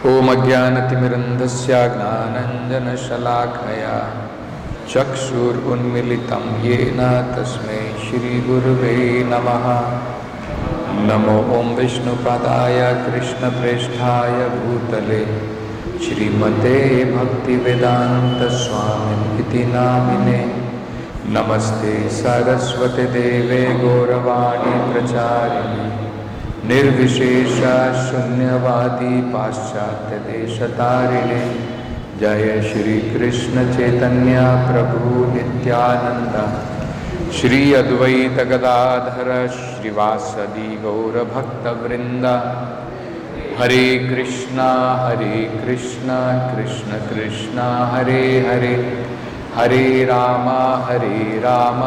ओम अज्ञानतिमिरन्धस्य ज्ञानाञ्जनशलाकया चक्षुरुन्मीलितं येन तस्मै श्रीगुरुवे नमः। नमो ओम विष्णुपादाय कृष्णप्रेष्ठाय भूतले श्रीमते भक्तिवेदान्तस्वामिनिति नामिने। नमस्ते सरस्वती देवे गौरवाणी प्रचारिणी निर्विशेषा शून्यवादी पाश्चात्य देशतारिणे। जय श्री कृष्ण चैतन्य प्रभु नित्यानंद श्री अद्वैत गदाधर श्रीवासदि गौर भक्त वृंद। हरे कृष्णा कृष्ण कृष्ण हरे हरे, हरे Ram Ram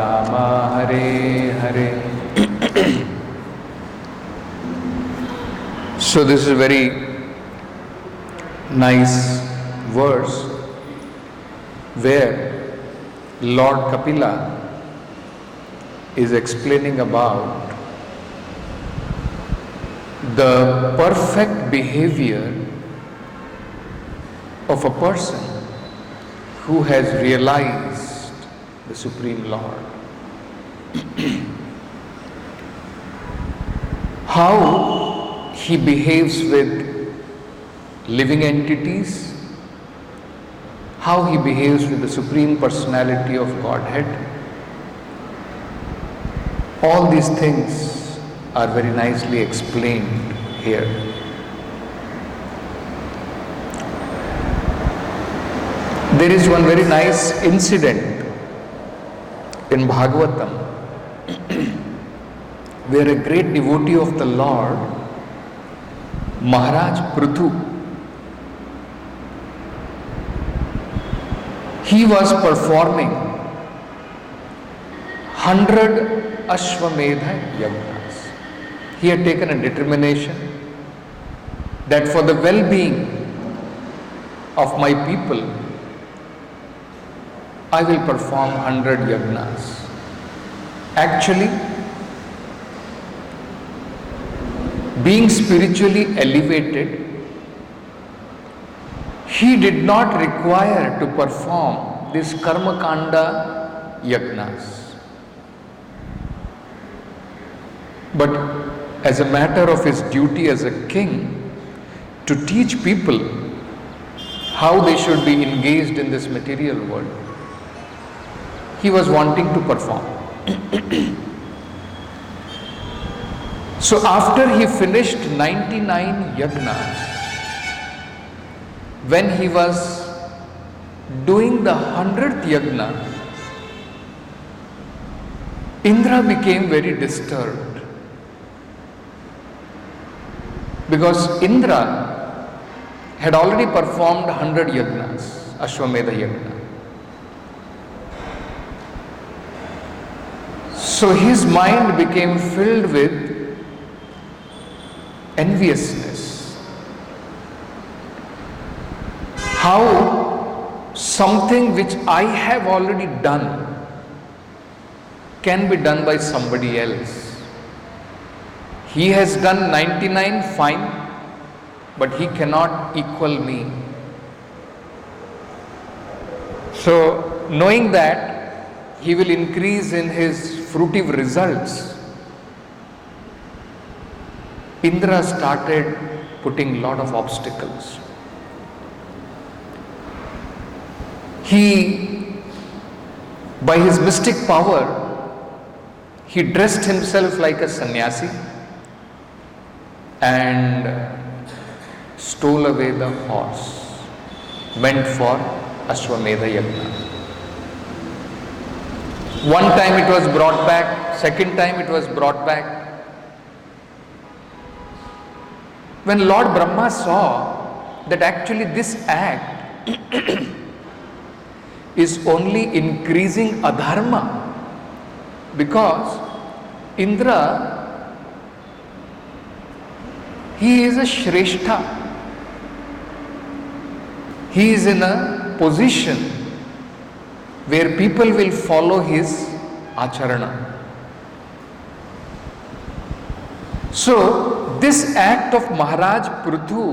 Ram Hare Hare. So this is a very nice verse where Lord Kapila is explaining about the perfect behavior of a person who has realized the Supreme Lord. How he behaves with living entities, how he behaves with the Supreme Personality of Godhead. All these things are very nicely explained here. There is one very nice incident in Bhagavatam where a great devotee of the Lord, Maharaj Prithu, he was performing 100 Ashwamedha Yagnas. He had taken a determination that for the well-being of my people, I will perform 100 Yagnas. Actually, being spiritually elevated, he did not require to perform this karma kanda yagnas. But as a matter of his duty as a king, to teach people how they should be engaged in this material world, he was wanting to perform. So after he finished 99 yagnas, when he was doing the 100th yagna, Indra became very disturbed, because Indra had already performed 100 yagnas, Ashwamedha yagna. So his mind became filled with enviousness. How something which I have already done can be done by somebody else? He has done 99, fine, but he cannot equal me. So knowing that he will increase in his fruitive results, Indra started putting lot of obstacles. He, by his mystic power, he dressed himself like a sannyasi and stole away the horse, went for Ashwamedha Yagna. One time it was brought back, second time it was brought back. When Lord Brahma saw that actually this act is only increasing adharma, because Indra, he is a Shrestha. He is in a position where people will follow his acharana. So this act of Maharaj Prithu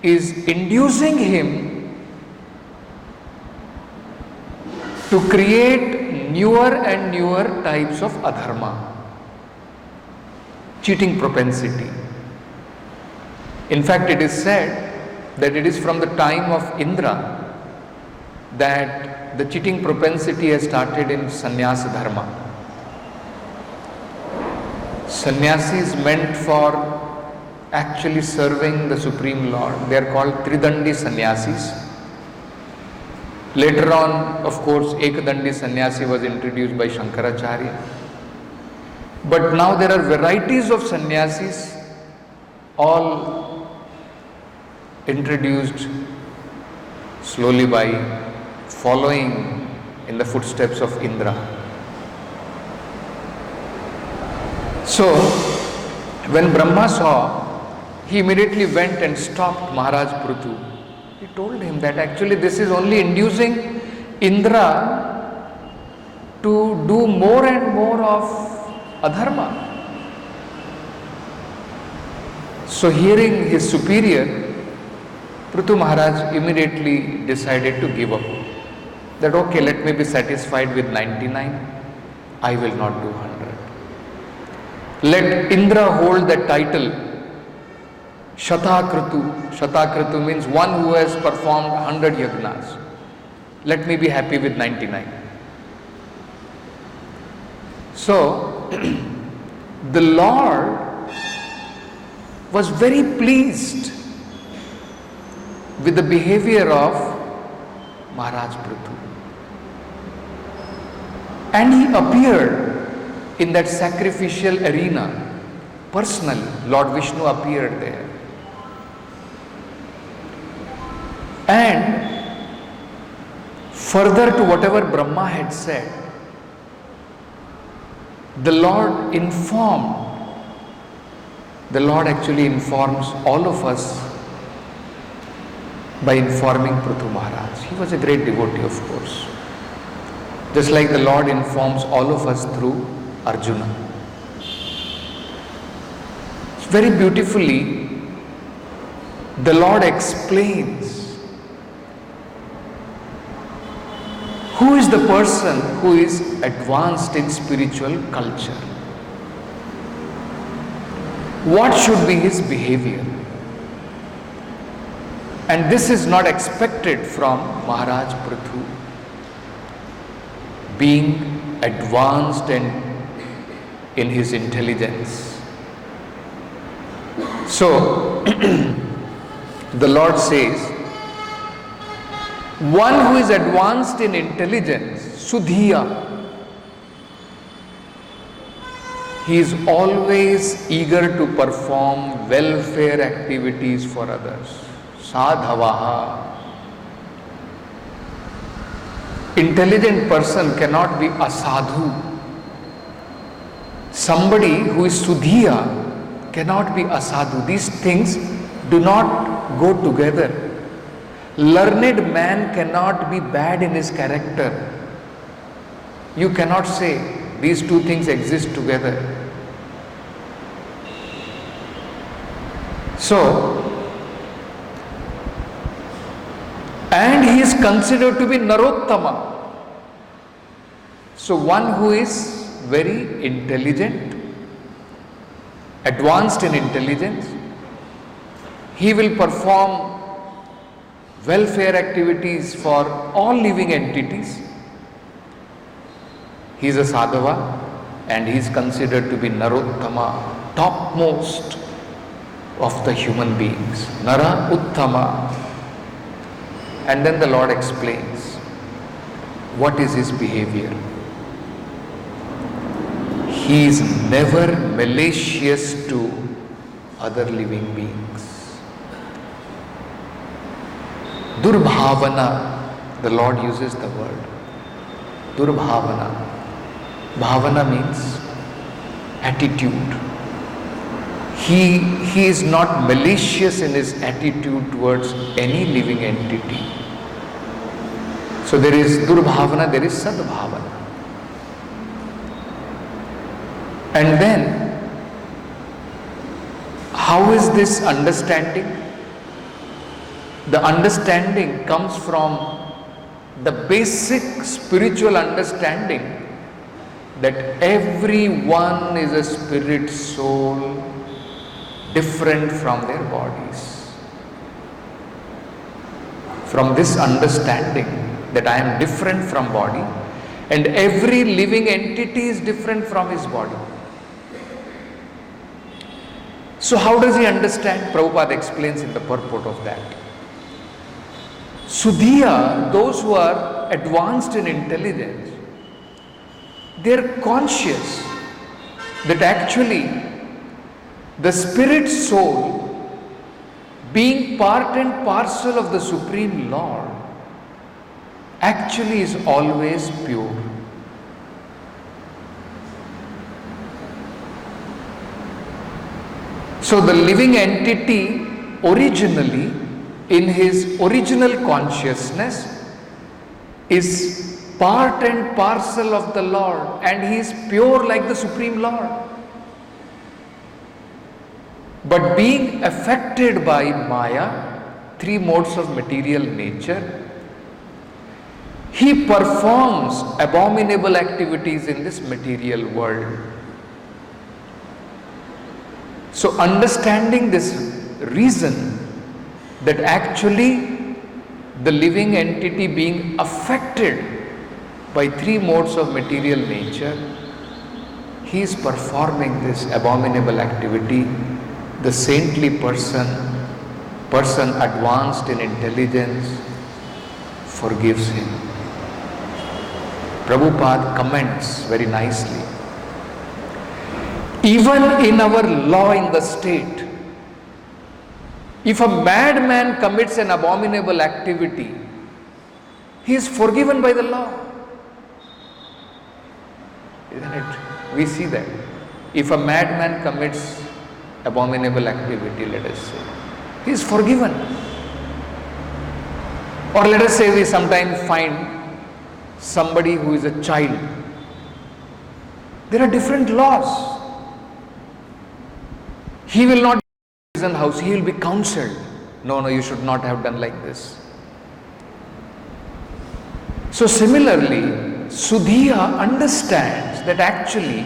is inducing him to create newer and newer types of adharma, cheating propensity. In fact, it is said that it is from the time of Indra that the cheating propensity has started in sannyas dharma. Sannyasi is meant for actually serving the Supreme Lord. They are called Tridandi sannyasis. Later on, of course, Ekadandi sannyasi was introduced by Shankaracharya. But now there are varieties of sannyasis, all introduced slowly by following in the footsteps of Indra. So, when Brahma saw, he immediately went and stopped Maharaj Prithu. He told him that actually this is only inducing Indra to do more and more of adharma. So, hearing his superior, Prithu Maharaj immediately decided to give up. That okay, let me be satisfied with 99, I will not do 100. Let Indra hold the title Shatakritu. Shatakritu means one who has performed 100 yagnas. Let me be happy with 99. So, the Lord was very pleased with the behavior of Maharaj Prithu. And he appeared in that sacrificial arena. Personally, Lord Vishnu appeared there. And further to whatever Brahma had said, the Lord actually informs all of us by informing Prithu Maharaj. He was a great devotee, of course. Just like the Lord informs all of us through Arjuna. Very beautifully, the Lord explains who is the person who is advanced in spiritual culture. What should be his behavior? And this is not expected from Maharaj Prithu, being advanced and in his intelligence. So, the Lord says, one who is advanced in intelligence, Sudhiya, he is always eager to perform welfare activities for others. Sadhavaha. Intelligent person cannot be asadhu. Somebody who is Sudhiya cannot be asadhu. These things do not go together. Learned man cannot be bad in his character. You cannot say these two things exist together. So, and he is considered to be Narottama. So, one who is very intelligent, advanced in intelligence, he will perform welfare activities for all living entities. He is a sadhava and he is considered to be Narottama, topmost of the human beings. Nara Uttama. And then the Lord explains what is his behavior. He is never malicious to other living beings. Durbhavana, the Lord uses the word. Durbhavana. Bhavana means attitude. He is not malicious in his attitude towards any living entity. So there is Durbhavana, there is Sadbhavana. And then How is this understanding? The understanding comes from the basic spiritual understanding that everyone is a spirit soul different from their bodies. From this understanding that I am different from body and every living entity is different from his body. So how does he understand? Prabhupada explains in the purport of that. Sudhiya, those who are advanced in intelligence, they are conscious that actually the spirit soul, being part and parcel of the Supreme Lord, actually is always pure. So the living entity originally, in his original consciousness, is part and parcel of the Lord, and he is pure like the Supreme Lord. But being affected by Maya, three modes of material nature, he performs abominable activities in this material world. So understanding this reason that actually the living entity being affected by three modes of material nature, he is performing this abominable activity. The saintly person advanced in intelligence, forgives him. Prabhupada comments very nicely. Even in our law in the state, if a madman commits an abominable activity, he is forgiven by the law. Isn't it? We see that. If a madman commits abominable activity, let us say, he is forgiven. Or let us say we sometimes find somebody who is a child. There are different laws. He will not be in prison house, he will be counseled. No, you should not have done like this. So similarly, Sudhiya understands that actually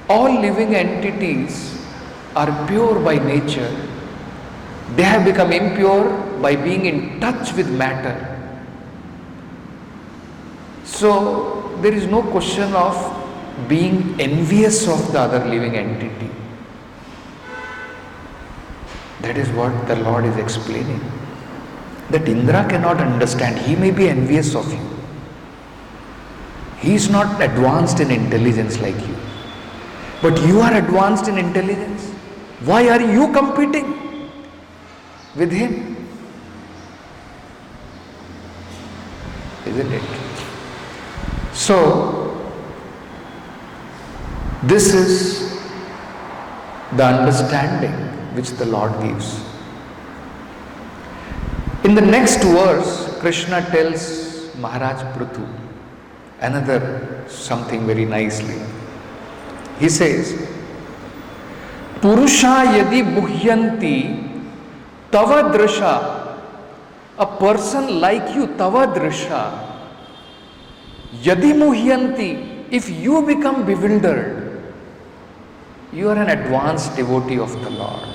all living entities are pure by nature. They have become impure by being in touch with matter. So there is no question of being envious of the other living entity. That is what the Lord is explaining. That Indra cannot understand. He may be envious of you. He is not advanced in intelligence like you. But you are advanced in intelligence. Why are you competing with him? Isn't it? So, this is the understanding which the Lord gives. In the next verse, Krishna tells Maharaj Prithu another something very nicely. He says, Purusha yadi muhyanti tava drisha, a person like you, tava drisha, yadi muhyanti, if you become bewildered, you are an advanced devotee of the Lord.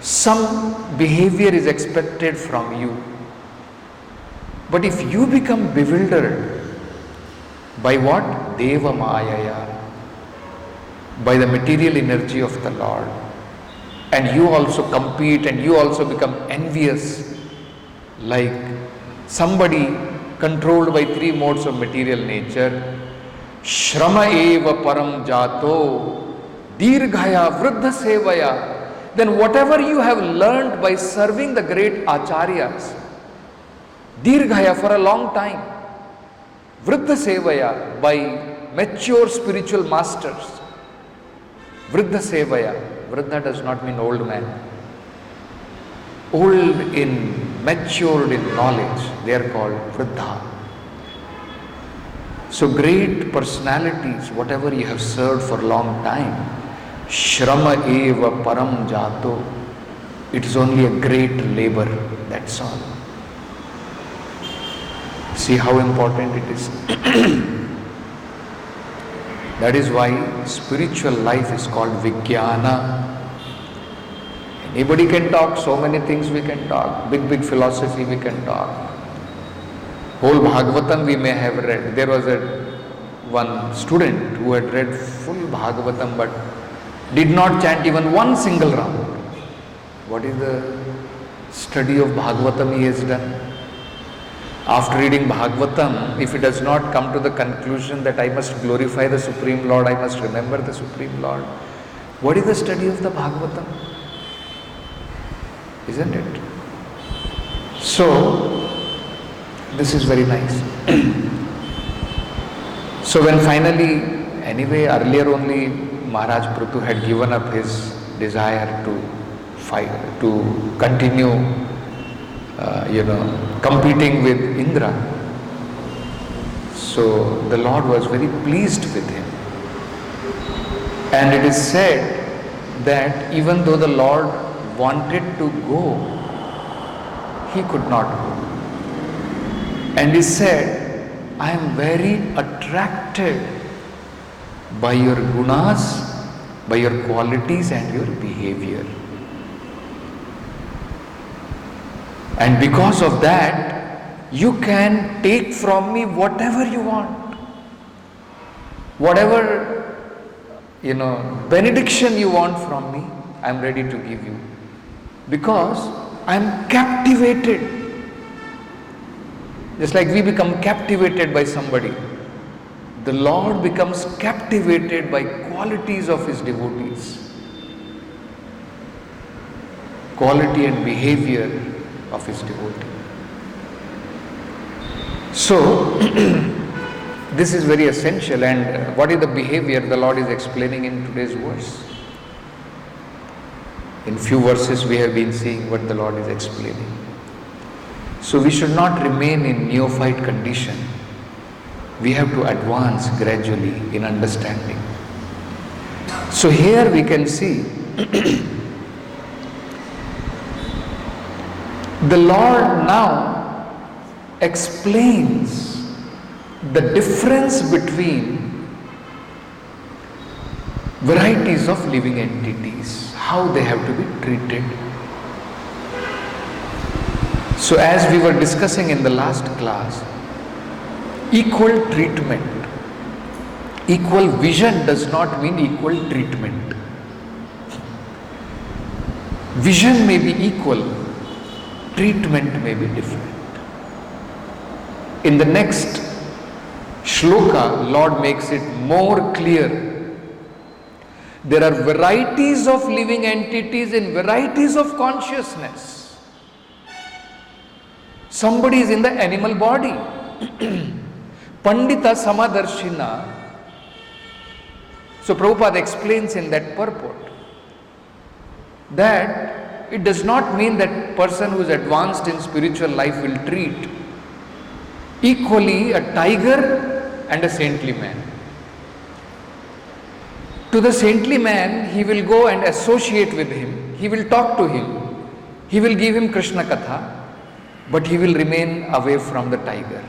Some behavior is expected from you. But if you become bewildered, by what? Deva Mayaya, by the material energy of the Lord, and you also compete and you also become envious like somebody controlled by three modes of material nature, Shrama eva param jato dirghaya vruddha sevaya, then whatever you have learned by serving the great acharyas, dirghaya, for a long time, vruddha sevaya, by mature spiritual masters, vruddha sevaya, vruddha does not mean old man, old in, matured in knowledge, they are called vruddha. So great personalities, whatever you have served for a long time, Shrama eva param jato. It is only a great labor, that's all. See how important it is. That is why spiritual life is called Vijnana. Anybody can talk, so many things we can talk, big philosophy we can talk. Whole Bhagavatam we may have read. There was one student who had read full Bhagavatam but did not chant even one single round. What is the study of Bhagavatam he has done? After reading Bhagavatam, if he does not come to the conclusion that I must glorify the Supreme Lord, I must remember the Supreme Lord, what is the study of the Bhagavatam? Isn't it? So, this is very nice. So when finally, anyway, earlier only Maharaj Prithu had given up his desire to fight, to continue, competing with Indra. So the Lord was very pleased with him. And it is said that even though the Lord wanted to go, he could not go. And he said, I am very attracted by your gunas, by your qualities and your behavior. And because of that, you can take from me whatever you want. Whatever, benediction you want from me, I am ready to give you. Because I am captivated. Just like we become captivated by somebody, the Lord becomes captivated by qualities of His devotees. Quality and behavior of His devotee. So, this is very essential. And what is the behavior the Lord is explaining in today's verse? In few verses we have been seeing what the Lord is explaining. So we should not remain in neophyte condition. We have to advance gradually in understanding. So here we can see the Lord now explains the difference between varieties of living entities, how they have to be treated. So as we were discussing in the last class, equal treatment, equal vision does not mean equal treatment. Vision may be equal, treatment may be different. In the next shloka, Lord makes it more clear. There are varieties of living entities in varieties of consciousness. Somebody is in the animal body. Pandita Samadarshina. So Prabhupada explains in that purport that it does not mean that person who is advanced in spiritual life will treat equally a tiger and a saintly man. To the saintly man, he will go and associate with him. He will talk to him. He will give him Krishna Katha, but he will remain away from the tiger.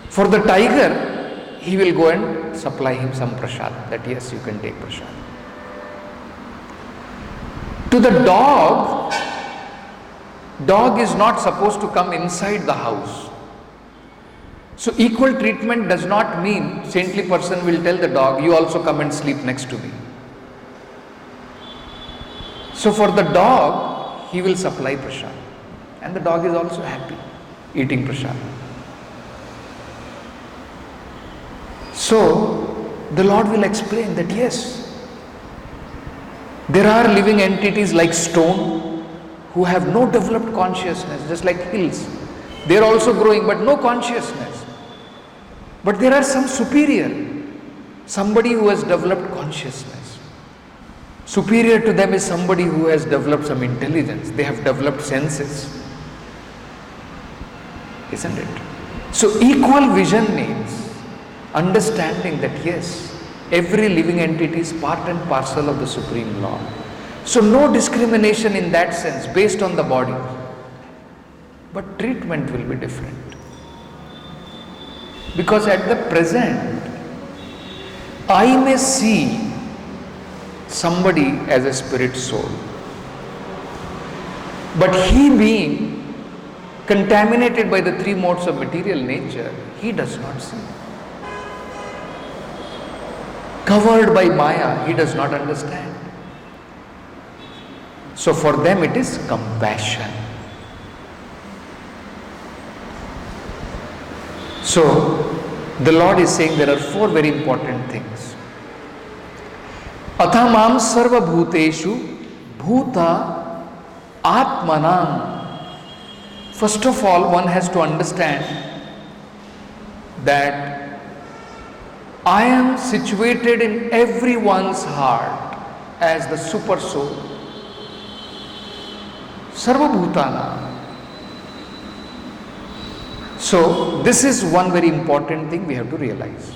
For the tiger, he will go and supply him some prasad, that yes, you can take prasad. To the dog, dog is not supposed to come inside the house. So equal treatment does not mean saintly person will tell the dog, you also come and sleep next to me. So for the dog, he will supply prasad. And the dog is also happy eating prasad. So the Lord will explain that yes, there are living entities like stone who have no developed consciousness, just like hills. They are also growing but no consciousness. But there are some superior, somebody who has developed consciousness. Superior to them is somebody who has developed some intelligence. They have developed senses. Isn't it? So equal vision means understanding that yes, Every living entity is part and parcel of the Supreme Lord. So no discrimination in that sense based on the body. But treatment will be different. Because at the present, I may see somebody as a spirit soul. But he being contaminated by the three modes of material nature, he does not see. Covered by Maya, he does not understand. So for them it is compassion. So the Lord is saying there are four very important things. Athamam sarva bhuteshu bhuta atmanam. First of all, one has to understand that I am situated in everyone's heart as the super soul. Sarva bhutana. So this is one very important thing we have to realize.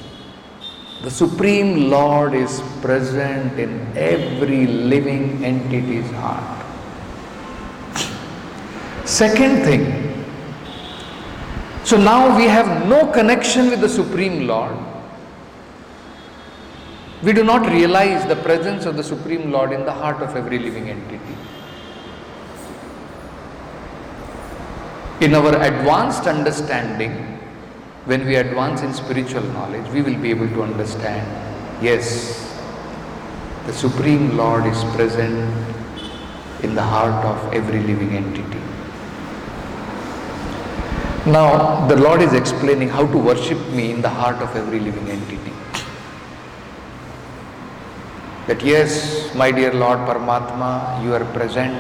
The Supreme Lord is present in every living entity's heart. Second thing, so now we have no connection with the Supreme Lord. We do not realize the presence of the Supreme Lord in the heart of every living entity. In our advanced understanding, when we advance in spiritual knowledge, we will be able to understand, yes, the Supreme Lord is present in the heart of every living entity. Now, the Lord is explaining how to worship me in the heart of every living entity. That yes, my dear Lord Paramatma, you are present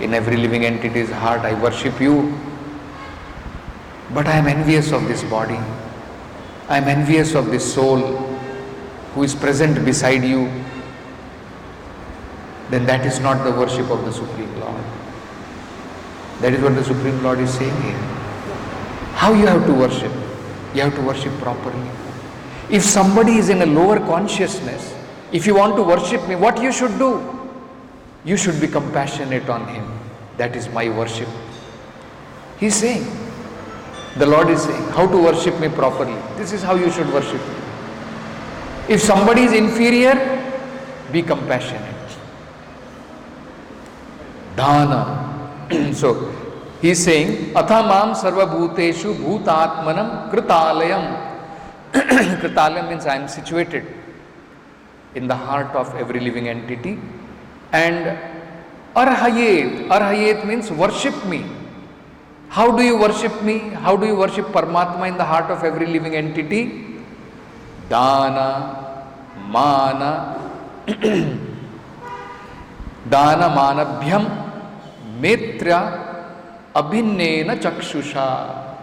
in every living entity's heart. I worship you. But I am envious of this body. I am envious of this soul who is present beside you. Then that is not the worship of the Supreme Lord. That is what the Supreme Lord is saying here. How you have to worship? You have to worship properly. If somebody is in a lower consciousness, if you want to worship me, what you should do? You should be compassionate on him. That is my worship. He is saying, the Lord is saying, how to worship me properly. This is how you should worship me. If somebody is inferior, be compassionate. Dana. So, he is saying, Athamam sarva bhuteshu bhutatmanam kritalayam. Kritalayam means I am situated in the heart of every living entity. And arhayet. Arhayet means worship me. How do you worship me? How do you worship Paramatma in the heart of every living entity? Dana, mana, dana manabhyam, metra, abhinnena chakshusha.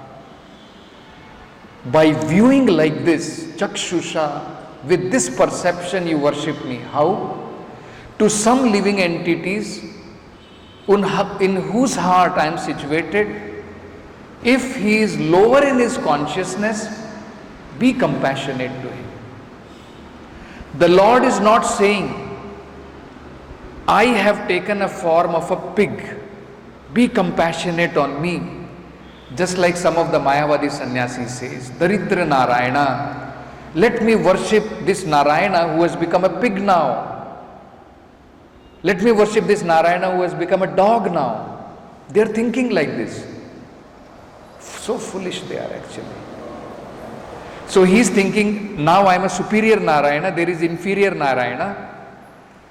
By viewing like this, chakshusha, with this perception you worship me. How? To some living entities in whose heart I am situated, if he is lower in his consciousness, be compassionate to him. The Lord is not saying, I have taken a form of a pig, be compassionate on me. Just like some of the Mayavadi sannyasis says, Daridra Narayana, let me worship this Narayana who has become a pig now. Let me worship this Narayana who has become a dog now. They are thinking like this. So foolish they are actually. So he is thinking, now I am a superior Narayana, there is inferior Narayana.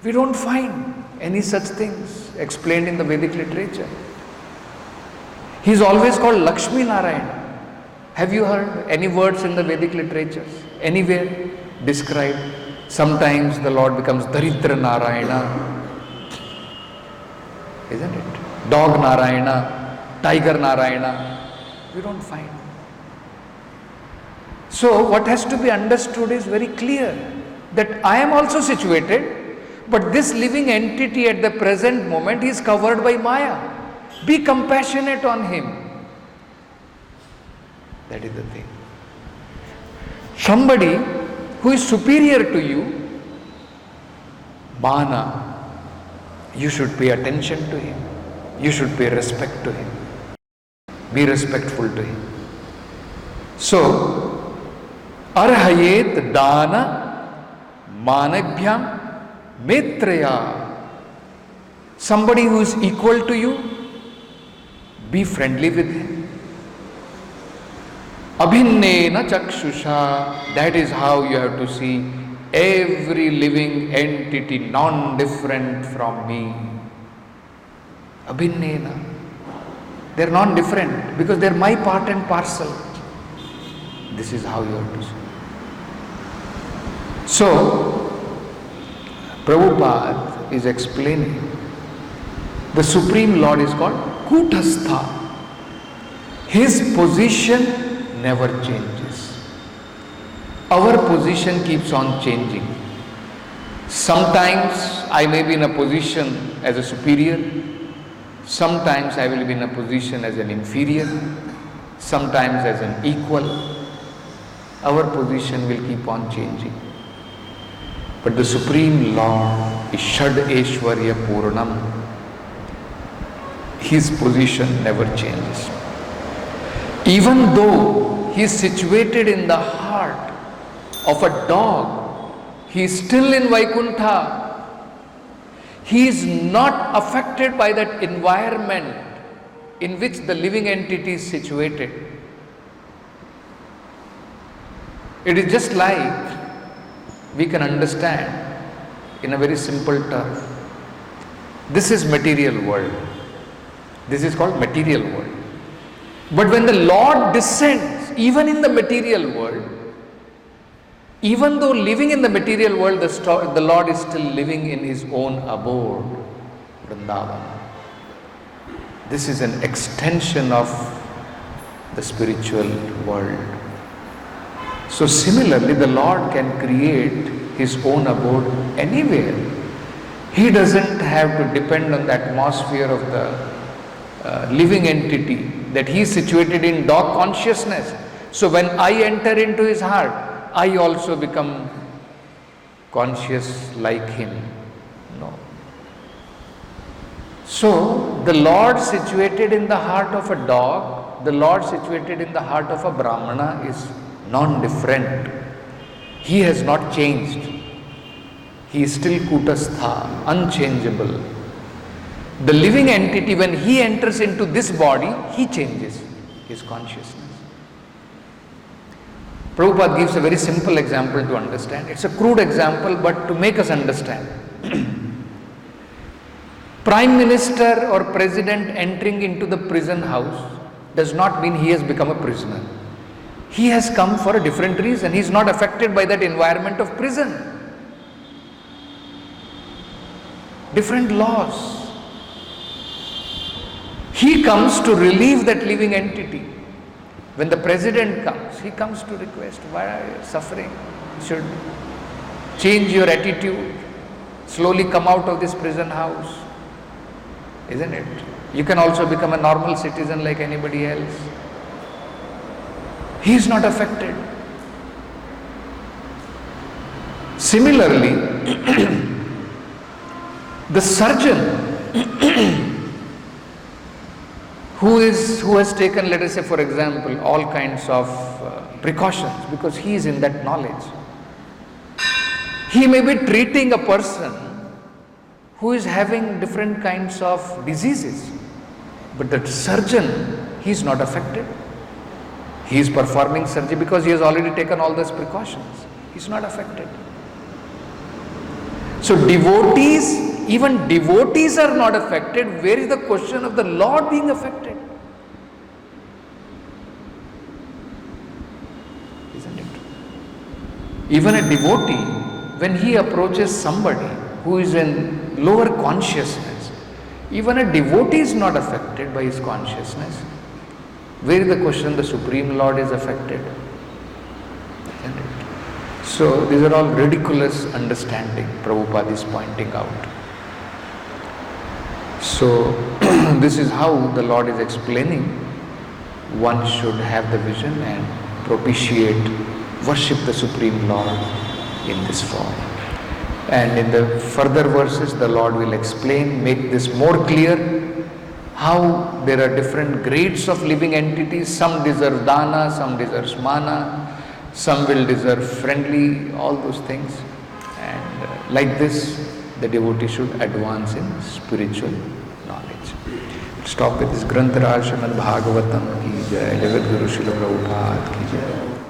We don't find any such things explained in the Vedic literature. He is always called Lakshmi Narayana. Have you heard any words in the Vedic literatures anywhere described? Sometimes the Lord becomes Daridra Narayana. Isn't it? Dog Narayana, Tiger Narayana. We don't find. So what has to be understood is very clear, that I am also situated, but this living entity at the present moment is covered by Maya. Be compassionate on him. That is the thing. Somebody who is superior to you, mana, you should pay attention to him. You should pay respect to him. Be respectful to him. So, arhayet dana manabhyam metraya. Somebody who is equal to you, be friendly with him. Abhinnena chakshusha. That is how you have to see every living entity non-different from me. Abhinnena. They are non-different because they are my part and parcel. This is how you have to see. So, Prabhupada is explaining the Supreme Lord is called Kutastha. His position never changes. Our position keeps on changing. Sometimes I may be in a position as a superior. Sometimes I will be in a position as an inferior. Sometimes as an equal. Our position will keep on changing. But the Supreme Lord is Shad Aishwarya Purnam. His position never changes. Even though he is situated in the heart of a dog, he is still in Vaikuntha. He is not affected by that environment in which the living entity is situated. It is just like we can understand in a very simple term. This is material world. This is called material world. But when the Lord descends, even in the material world, even though living in the material world, the Lord is still living in His own abode, Vrindavan. This is an extension of the spiritual world. So similarly, the Lord can create His own abode anywhere. He doesn't have to depend on the atmosphere of the living entity that he is situated in dog consciousness. So when I enter into his heart, I also become conscious like him. No. So the Lord situated in the heart of a dog, the Lord situated in the heart of a Brahmana is non-different. He has not changed. He is still Kutastha, unchangeable. The living entity, when he enters into this body, he changes his consciousness. Prabhupada gives a very simple example to understand. It's a crude example, but to make us understand. Prime Minister or President entering into the prison house does not mean he has become a prisoner. He has come for a different reason. He is not affected by that environment of prison. Different laws. He comes to relieve that living entity. When the president comes, he comes to request, why are you suffering? You should change your attitude. Slowly come out of this prison house. Isn't it? You can also become a normal citizen like anybody else. He is not affected. Similarly, the surgeon who has taken, let us say for example, all kinds of precautions because he is in that knowledge. He may be treating a person who is having different kinds of diseases, but that surgeon, he is not affected. He is performing surgery because he has already taken all those precautions. He is not affected. So devotees, even devotees are not affected. Where is the question of the Lord being affected? Isn't it? Even a devotee, when he approaches somebody who is in lower consciousness, even a devotee is not affected by his consciousness. Where is the question the Supreme Lord is affected? Isn't it? So these are all ridiculous understanding Prabhupada is pointing out. So this is how the Lord is explaining one should have the vision and propitiate, worship the Supreme Lord in this form. And in the further verses, the Lord will explain, make this more clear, how there are different grades of living entities. Some deserve dana, some deserve mana, some will deserve friendly, all those things. And like this, the devotee should advance in spiritual knowledge. Stop with this Granth Raj Srimad Bhagavatam ki jai, Jagat Guru Srila Prabhupada ki jai.